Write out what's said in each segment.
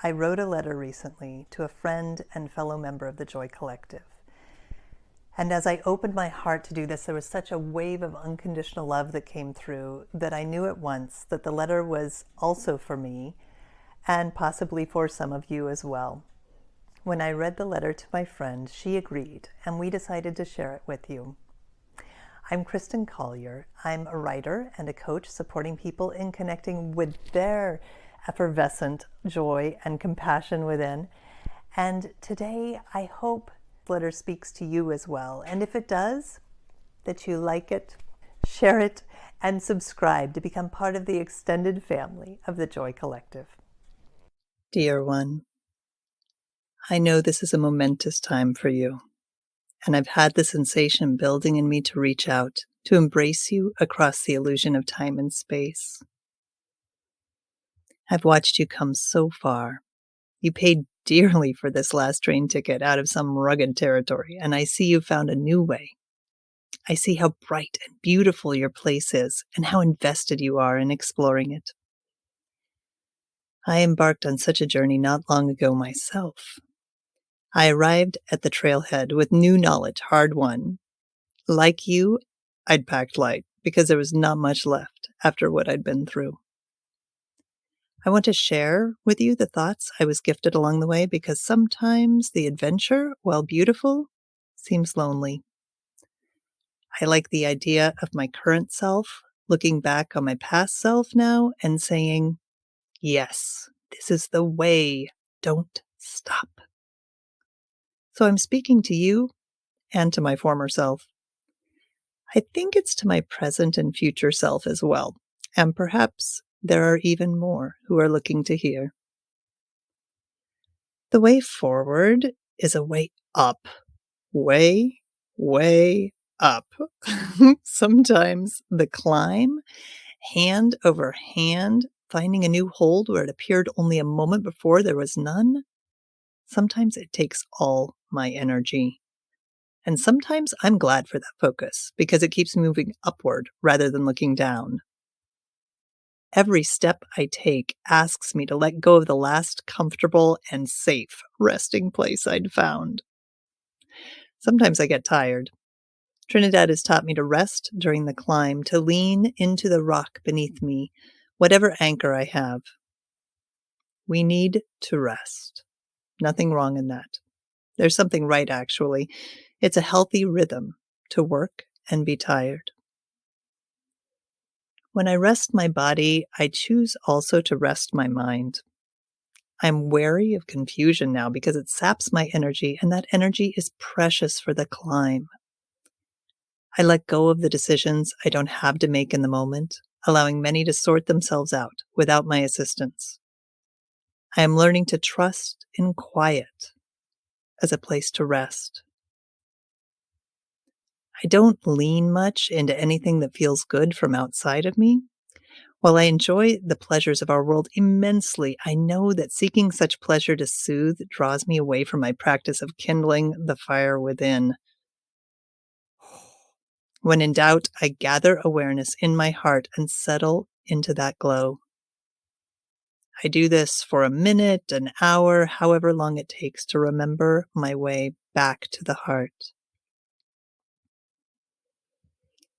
I wrote a letter recently to a friend and fellow member of the Joy Collective. And as I opened my heart to do this, there was such a wave of unconditional love that came through that I knew at once that the letter was also for me and possibly for some of you as well. When I read the letter to my friend, she agreed, and we decided to share it with you. I'm Kristen Collier. I'm a writer and a coach supporting people in connecting with their effervescent joy and compassion within. And today, I hope this letter speaks to you as well. And if it does, that you like it, share it, and subscribe to become part of the extended family of the Joy Collective. Dear one, I know this is a momentous time for you, and I've had the sensation building in me to reach out, to embrace you across the illusion of time and space. I've watched you come so far. You paid dearly for this last train ticket out of some rugged territory, and I see you found a new way. I see how bright and beautiful your place is, and how invested you are in exploring it. I embarked on such a journey not long ago myself. I arrived at the trailhead with new knowledge, hard won. Like you, I'd packed light because there was not much left after what I'd been through. I want to share with you the thoughts I was gifted along the way because sometimes the adventure, while beautiful, seems lonely. I like the idea of my current self looking back on my past self now and saying, yes, this is the way. Don't stop. So I'm speaking to you and to my former self. I think it's to my present and future self as well, and perhaps there are even more who are looking to hear. The way forward is a way up, way, way up. Sometimes the climb, hand over hand, finding a new hold where it appeared only a moment before there was none. Sometimes it takes all my energy. And sometimes I'm glad for that focus because it keeps moving upward rather than looking down. Every step I take asks me to let go of the last comfortable and safe resting place I'd found. Sometimes I get tired. Trinidad has taught me to rest during the climb, to lean into the rock beneath me, whatever anchor I have. We need to rest. Nothing wrong in that. There's something right, actually. It's a healthy rhythm to work and be tired. When I rest my body, I choose also to rest my mind. I'm wary of confusion now because it saps my energy, and that energy is precious for the climb. I let go of the decisions I don't have to make in the moment, allowing many to sort themselves out without my assistance. I am learning to trust in quiet as a place to rest. I don't lean much into anything that feels good from outside of me. While I enjoy the pleasures of our world immensely, I know that seeking such pleasure to soothe draws me away from my practice of kindling the fire within. When in doubt, I gather awareness in my heart and settle into that glow. I do this for a minute, an hour, however long it takes to remember my way back to the heart.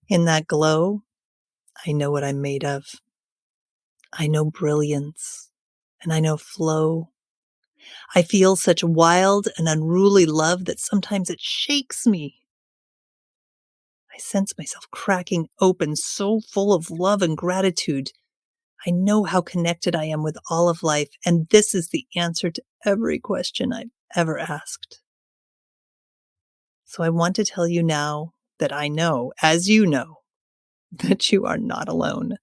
In that glow, I know what I'm made of. I know brilliance, and I know flow. I feel such wild and unruly love that sometimes it shakes me. I sense myself cracking open, so full of love and gratitude. I know how connected I am with all of life, and this is the answer to every question I've ever asked. So I want to tell you now that I know, as you know, that you are not alone.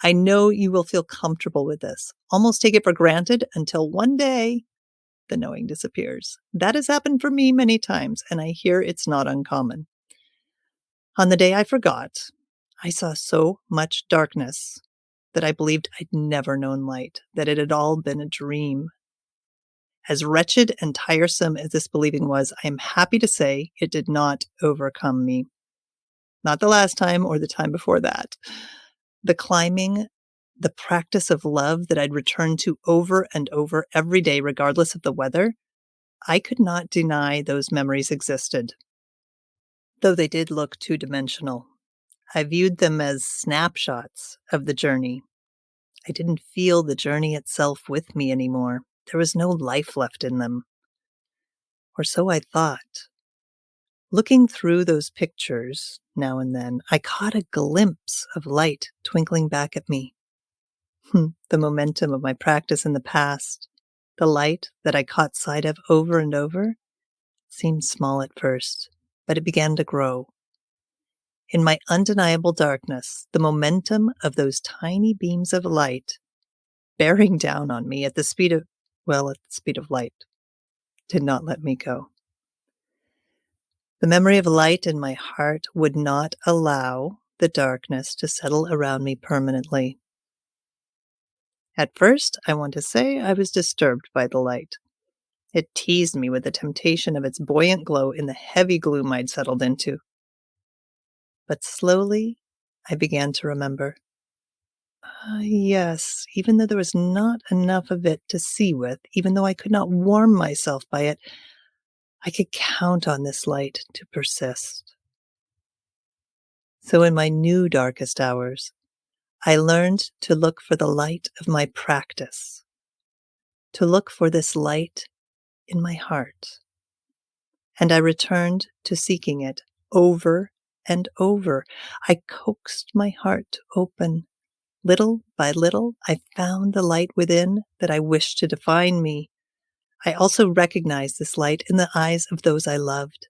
I know you will feel comfortable with this. Almost take it for granted until one day the knowing disappears. That has happened for me many times, and I hear it's not uncommon. On the day I forgot, I saw so much darkness that I believed I'd never known light, that it had all been a dream. As wretched and tiresome as this believing was, I am happy to say it did not overcome me. Not the last time or the time before that. The climbing the practice of love that I'd return to over and over every day, regardless of the weather, I could not deny those memories existed, though they did look two-dimensional. I viewed them as snapshots of the journey. I didn't feel the journey itself with me anymore. There was no life left in them. Or so I thought. Looking through those pictures now and then, I caught a glimpse of light twinkling back at me. The momentum of my practice in the past, the light that I caught sight of over and over, seemed small at first, but it began to grow. In my undeniable darkness, the momentum of those tiny beams of light bearing down on me at the speed of light did not let me go. The memory of light in my heart would not allow the darkness to settle around me permanently. At first, I want to say I was disturbed by the light. It teased me with the temptation of its buoyant glow in the heavy gloom I'd settled into. But slowly, I began to remember. Yes, even though there was not enough of it to see with, even though I could not warm myself by it, I could count on this light to persist. So in my new darkest hours, I learned to look for the light of my practice, to look for this light in my heart. And I returned to seeking it over and over. I coaxed my heart to open. Little by little, I found the light within that I wished to define me. I also recognized this light in the eyes of those I loved.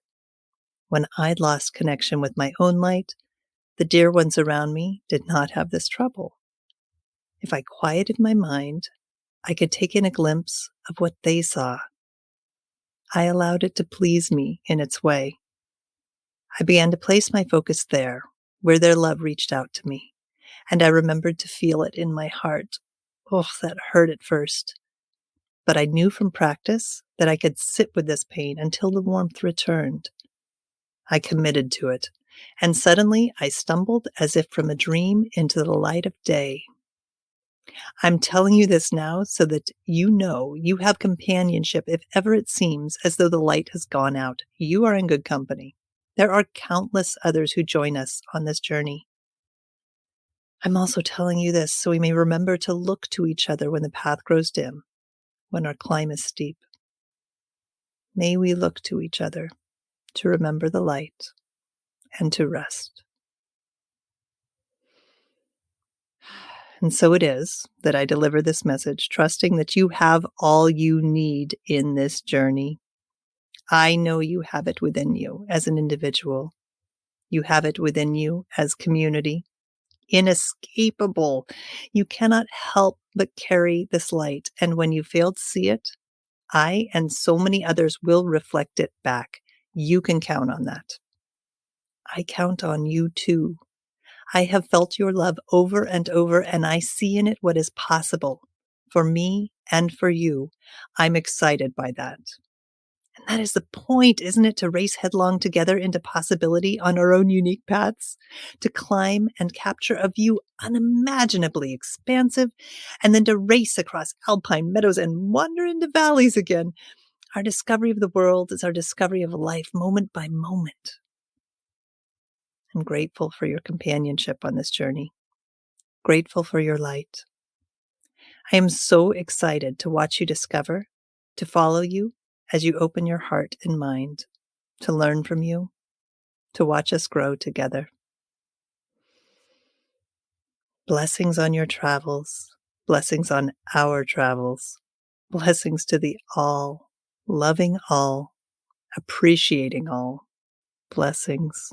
When I'd lost connection with my own light, the dear ones around me did not have this trouble. If I quieted my mind, I could take in a glimpse of what they saw. I allowed it to please me in its way. I began to place my focus there, where their love reached out to me, and I remembered to feel it in my heart. Oh, that hurt at first. But I knew from practice that I could sit with this pain until the warmth returned. I committed to it, and suddenly I stumbled as if from a dream into the light of day. I'm telling you this now so that you know you have companionship if ever it seems as though the light has gone out. You are in good company. There are countless others who join us on this journey. I'm also telling you this so we may remember to look to each other when the path grows dim, when our climb is steep. May we look to each other to remember the light and to rest. And so it is that I deliver this message, trusting that you have all you need in this journey. I know you have it within you as an individual. You have it within you as community. Inescapable. You cannot help but carry this light. And when you fail to see it, I and so many others will reflect it back. You can count on that. I count on you too. I have felt your love over and over, and I see in it what is possible for me and for you. I'm excited by that. And that is the point, isn't it? To race headlong together into possibility on our own unique paths, to climb and capture a view unimaginably expansive, and then to race across alpine meadows and wander into valleys again. Our discovery of the world is our discovery of life moment by moment. I'm grateful for your companionship on this journey. Grateful for your light. I am so excited to watch you discover, to follow you as you open your heart and mind, to learn from you, to watch us grow together. Blessings on your travels, blessings on our travels, blessings to the all, loving all, appreciating all, blessings.